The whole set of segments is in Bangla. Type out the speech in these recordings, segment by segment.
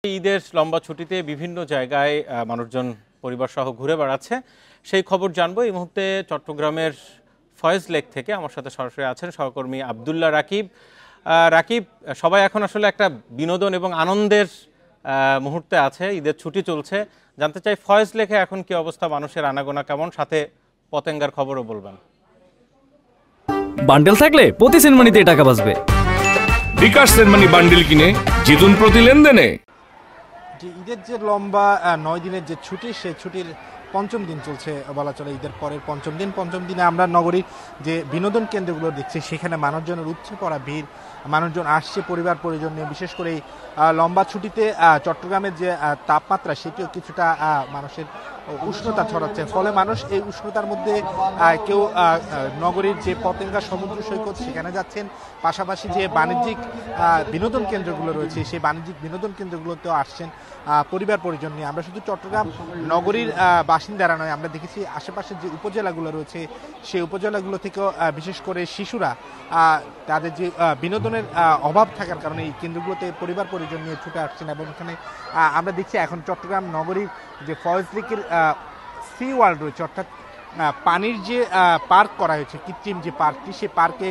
ঈদের লম্বা ছুটিতে বিভিন্ন জায়গায় মানুষজন পরিবার সহ ঘুরে বেড়াচ্ছে, সেই খবর জানবো এই মুহূর্তে চট্টগ্রামের ফয়েজ লেক থেকে। আমার সাথে সরাসরি আছেন সহকর্মী আব্দুল্লাহ রাকিব। রাকিব, সবাই এখন আসলে একটা বিনোদন এবং আনন্দের মুহূর্তে আছে, ঈদের ছুটি চলছে। জানতে চাই ফয়েজ লেকে এখন কি অবস্থা, মানুষের আনাগোনা কেমন, সাথে পতেঙ্গার খবরও বলবেন। বান্ডেল থাকলে প্রতি সেনমানিতে টাকা বাঁচবে। বিকাশ সেনমানি বান্ডেল কিনে জিতুন প্রতি লেনদেনে। ঈদের যে লম্বা 9 দিনের যে ছুটি, সেই ছুটির পঞ্চম দিন চলছে বলা চলে, ঈদের পরের পঞ্চম দিনে আমরা নগরীর যে বিনোদন কেন্দ্রগুলো দেখছি সেখানে মানুষজনের উপচে পড়া ভিড়, মানুষজন আসছে পরিবার পরিজন নিয়ে। বিশেষ করে এই লম্বা ছুটিতে চট্টগ্রামের যে তাপমাত্রা সেটিও কিছুটা মানুষের উষ্ণতা ছড়াচ্ছে, ফলে মানুষ এই উষ্ণতার মধ্যে কেউ নগরীর যে পতেঙ্গা সমুদ্র সৈকত সেখানে যাচ্ছেন, পাশাপাশি যে বাণিজ্যিক বিনোদন কেন্দ্রগুলো রয়েছে সেই বাণিজ্যিক বিনোদন কেন্দ্রগুলোতেও আসছেন পরিবার পরিজন নিয়ে। আমরা শুধু চট্টগ্রাম নগরীর বাসিন্দারা নয়, আমরা দেখেছি আশেপাশের যে উপজেলাগুলো রয়েছে সেই উপজেলাগুলো থেকেও বিশেষ করে শিশুরা তাদের যে বিনোদনের অভাব থাকার কারণে এই কেন্দ্রগুলোতে পরিবার পরিজন নিয়ে ছুটে আসছেন। এবং এখানে আমরা দেখছি এখন চট্টগ্রাম নগরীর যে ফয়েজ লেকের সি ওয়ার্ল্ড রয়েছে, অর্থাৎ পানির যে পার্ক করা হয়েছে, কৃত্রিম যে পার্কটি, সেই পার্কে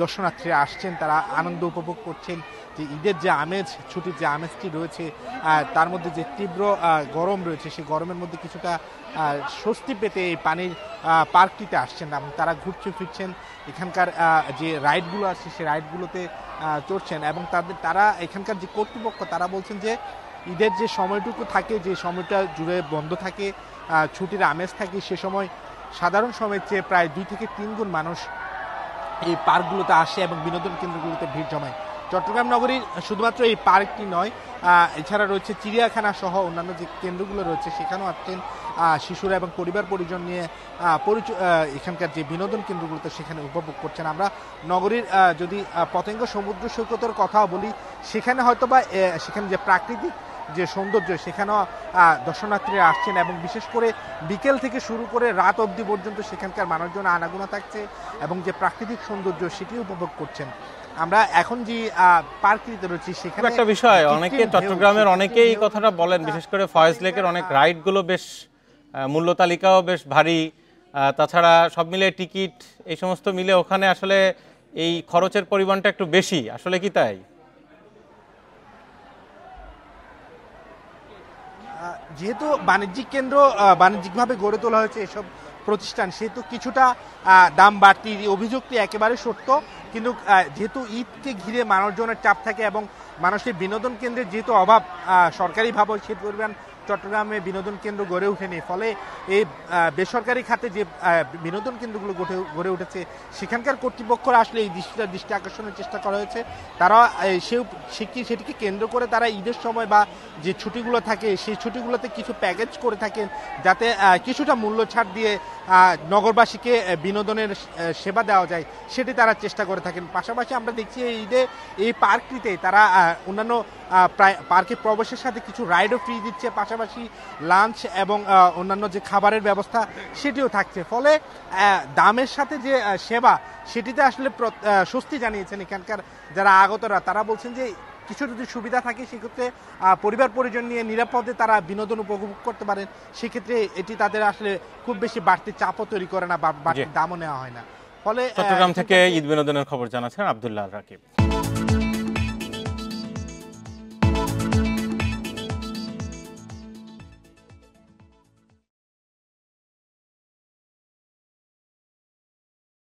দর্শনার্থীরা আসছেন, তারা আনন্দ উপভোগ করছেন। যে ঈদের যে আমেজ, ছুটির যে আমেজটি রয়েছে তার মধ্যে যে তীব্র গরম রয়েছে, সেই গরমের মধ্যে কিছুটা স্বস্তি পেতে এই পানির পার্কটিতে আসছেন এবং তারা ঘুরছে ফিরছেন, এখানকার যে রাইডগুলো আছে সেই রাইডগুলোতে চড়ছেন। এবং তারা এখানকার যে কর্তৃপক্ষ তারা বলছেন যে ঈদের যে সময়টুকু থাকে, যে সময়টা জুড়ে বন্ধ থাকে, ছুটির আমেজ থাকে, সে সময় সাধারণ সময়ের চেয়ে প্রায় 2 থেকে 3 গুণ মানুষ এই পার্কগুলোতে আসে এবং বিনোদন কেন্দ্রগুলোতে ভিড় জমায়। চট্টগ্রাম নগরীর শুধুমাত্র এই পার্কটি নয়, এছাড়া রয়েছে চিড়িয়াখানা সহ অন্যান্য যে কেন্দ্রগুলো রয়েছে সেখানেও আসছেন শিশুরা এবং পরিবার পরিজন নিয়ে এখানকার যে বিনোদন কেন্দ্রগুলোতে সেখানে উপভোগ করছেন। আমরা নগরীর যদি পতেঙ্গা সমুদ্র সৈকতের কথাও বলি, সেখানে হয়তোবা সেখানে যে প্রাকৃতিক যে সৌন্দর্য সেখানেও দর্শনার্থীরা আসছেন এবং বিশেষ করে বিকেল থেকে শুরু করে রাত অবধি পর্যন্ত সেখানকার মানুষজন আনাগোনা থাকছে এবং যে প্রাকৃতিক সৌন্দর্য সেটি উপভোগ করছেন। আমরা এখন যে পার্কটিতে রয়েছি সেখানে একটা বিষয়, অনেকে চট্টগ্রামের অনেকেই এই কথাটা বলেন, বিশেষ করে ফয়েজ লেকের অনেক রাইডগুলো বেশ মূল্য তালিকাও বেশ ভারী, তাছাড়া সব মিলে টিকিট এই সমস্ত মিলে ওখানে আসলে এই খরচের পরিমাণটা একটু বেশি, আসলে কি তাই? যেহেতু বাণিজ্যিক কেন্দ্র, বাণিজ্যিকভাবে গড়ে তোলা হয়েছে এসব প্রতিষ্ঠান, সেহেতু কিছুটা দাম বাড়তি অভিযোগটি একেবারে সত্য। কিন্তু যেহেতু ঈদকে ঘিরে মানুষজনের চাপ থাকে এবং মানুষের বিনোদন কেন্দ্রের যেহেতু অভাব, সরকারিভাবে সে পরিমাণ চট্টগ্রামে বিনোদন কেন্দ্র গড়ে ওঠেনি, ফলে এই বেসরকারি খাতে যে বিনোদন কেন্দ্রগুলো গড়ে উঠেছে সেখানকার কর্তৃপক্ষরা আসলে এই দৃষ্টি আকর্ষণের চেষ্টা করা হয়েছে। তারা সেটিকে কেন্দ্র করে তারা ঈদের সময় বা যে ছুটিগুলো থাকে সেই ছুটিগুলোতে কিছু প্যাকেজ করে থাকেন, যাতে কিছুটা মূল্য ছাড় দিয়ে নগরবাসীকে বিনোদনের সেবা দেওয়া যায়, সেটি তারা চেষ্টা করে থাকেন। পাশাপাশি আমরা দেখছি এই ঈদে এই পার্কটিতে তারা অন্যান্য প্রায় পার্কে প্রবেশের সাথে কিছু রাইডও ফ্রি দিচ্ছে, পাশাপাশি লাঞ্চ এবং অন্যান্য যে খাবারের ব্যবস্থা সেটিও থাকছে। ফলে দামের সাথে যে সেবা সেটিতে আসলে স্বস্তি জানিয়েছেন এখানকার যারা আগতরা। তারা বলছেন যে কিছু যদি সুবিধা থাকে সেক্ষেত্রে পরিবার পরিজন নিয়ে নিরাপদে তারা বিনোদন উপভোগ করতে পারেন, সেক্ষেত্রে এটি তাদের আসলে খুব বেশি বাড়তি চাপও তৈরি করে না বা বাড়তি দামও নেওয়া হয় না। ফলে চট্টগ্রাম থেকে ঈদ বিনোদনের খবর জানাচ্ছেন আব্দুল্লাহ রাকিব।